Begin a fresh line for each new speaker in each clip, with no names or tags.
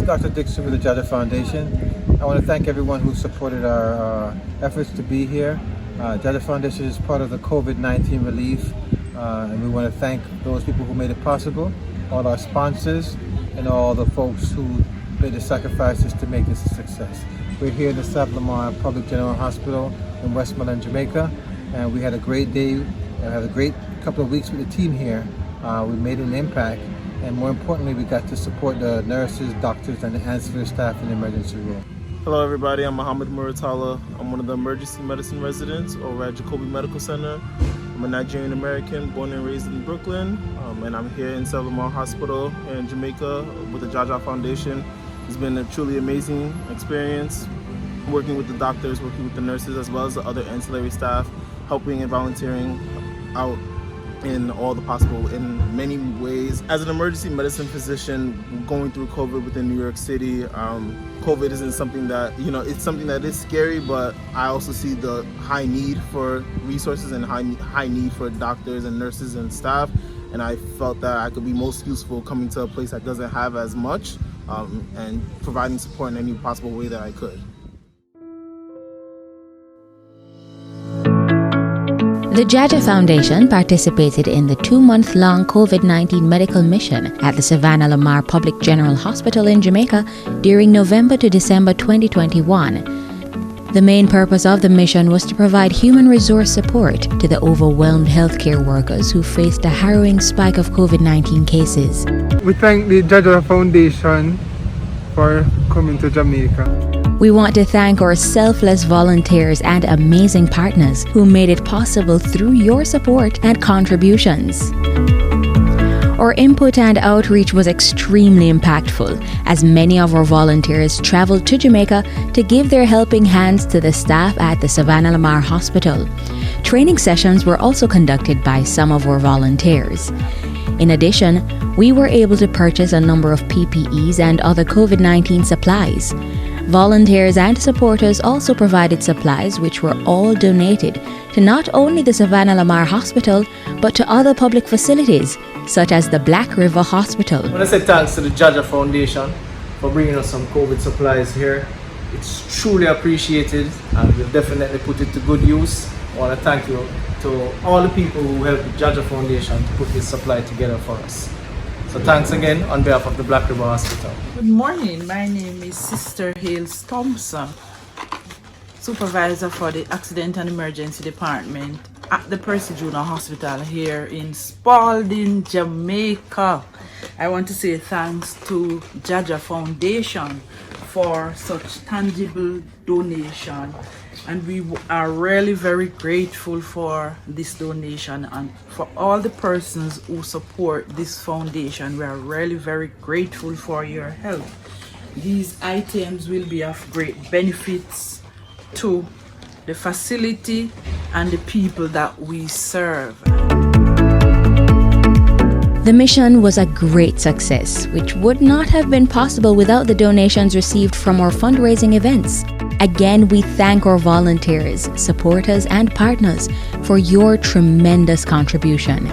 Dr. Dixon with the Jaja Foundation. I want to thank everyone who supported our efforts to be here. Jaja Foundation is part of the COVID-19 relief, and we want to thank those people who made it possible, all our sponsors, and all the folks who made the sacrifices to make this a success. We're here in the Sav Lamar Public General Hospital in Westmoreland, Jamaica, and we had a great day and had a great couple of weeks with the team here. We made an impact, and more importantly, we got to support the nurses, doctors, and the ancillary staff in the emergency room.
Hello everybody, I'm Muhammad Muratala. I'm one of the emergency medicine residents over at Jacobi Medical Center. I'm a Nigerian American born and raised in Brooklyn, and I'm here in Sav Lamar Hospital in Jamaica with the Jaja Foundation. It's been a truly amazing experience working with the doctors, working with the nurses, as well as the other ancillary staff, helping and volunteering out in all the possible, in many ways. As an emergency medicine physician going through COVID within New York City, COVID isn't something that, it's something that is scary, but I also see the high need for resources and high need for doctors and nurses and staff. And I felt that I could be most useful coming to a place that doesn't have as much and providing support in any possible way that I could.
The Jaja Foundation participated in the 2-month-long COVID-19 medical mission at the Savannah Lamar Public General Hospital in Jamaica during November to December 2021. The main purpose of the mission was to provide human resource support to the overwhelmed healthcare workers who faced a harrowing spike of COVID-19 cases.
We thank the Jaja Foundation for coming to Jamaica.
We want to thank our selfless volunteers and amazing partners who made it possible through your support and contributions. Our input and outreach was extremely impactful, as many of our volunteers traveled to Jamaica to give their helping hands to the staff at the Savannah Lamar Hospital. Training sessions were also conducted by some of our volunteers. In addition, we were able to purchase a number of PPEs and other COVID-19 supplies. Volunteers and supporters also provided supplies which were all donated to not only the Savannah Lamar Hospital, but to other public facilities, such as the Black River Hospital.
I want to say thanks to the Jaja Foundation for bringing us some COVID supplies here. It's truly appreciated, and we'll definitely put it to good use. I want to thank you to all the people who helped the Jaja Foundation to put this supply together for us. So thanks again on behalf of the Black River Hospital.
Good morning, my name is Sister Hales Thompson, Supervisor for the Accident and Emergency Department at the Percy Junior Hospital here in Spalding, Jamaica. I want to say thanks to Jaja Foundation for such tangible donation, and we are really very grateful for this donation, and for all the persons who support this foundation. We are really very grateful for your help. These items will be of great benefits to the facility and the people that we serve.
The mission was a great success, which would not have been possible without the donations received from our fundraising events. Again, we thank our volunteers, supporters, and partners for your tremendous contribution.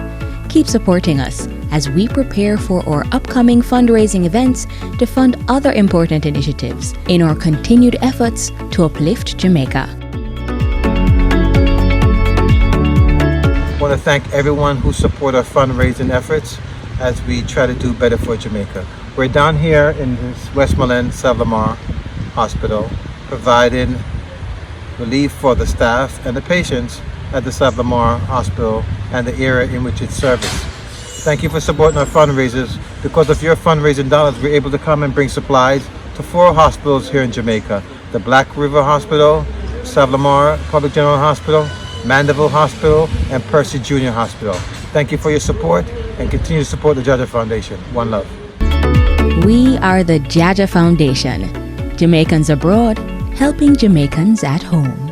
Keep supporting us as we prepare for our upcoming fundraising events to fund other important initiatives in our continued efforts to uplift Jamaica.
I want to thank everyone who support our fundraising efforts as we try to do better for Jamaica. We're down here in Westmoreland Sav Lamar Hospital, providing relief for the staff and the patients at the Sav Lamar Hospital and the area in which it serves. Thank you for supporting our fundraisers. Because of your fundraising dollars, we're able to come and bring supplies to 4 hospitals here in Jamaica: the Black River Hospital, Sav Lamar Public General Hospital, Mandeville Hospital, and Percy Junior Hospital. Thank you for your support, and continue to support the Jaja Foundation. One love.
We are the Jaja Foundation. Jamaicans abroad, helping Jamaicans at home.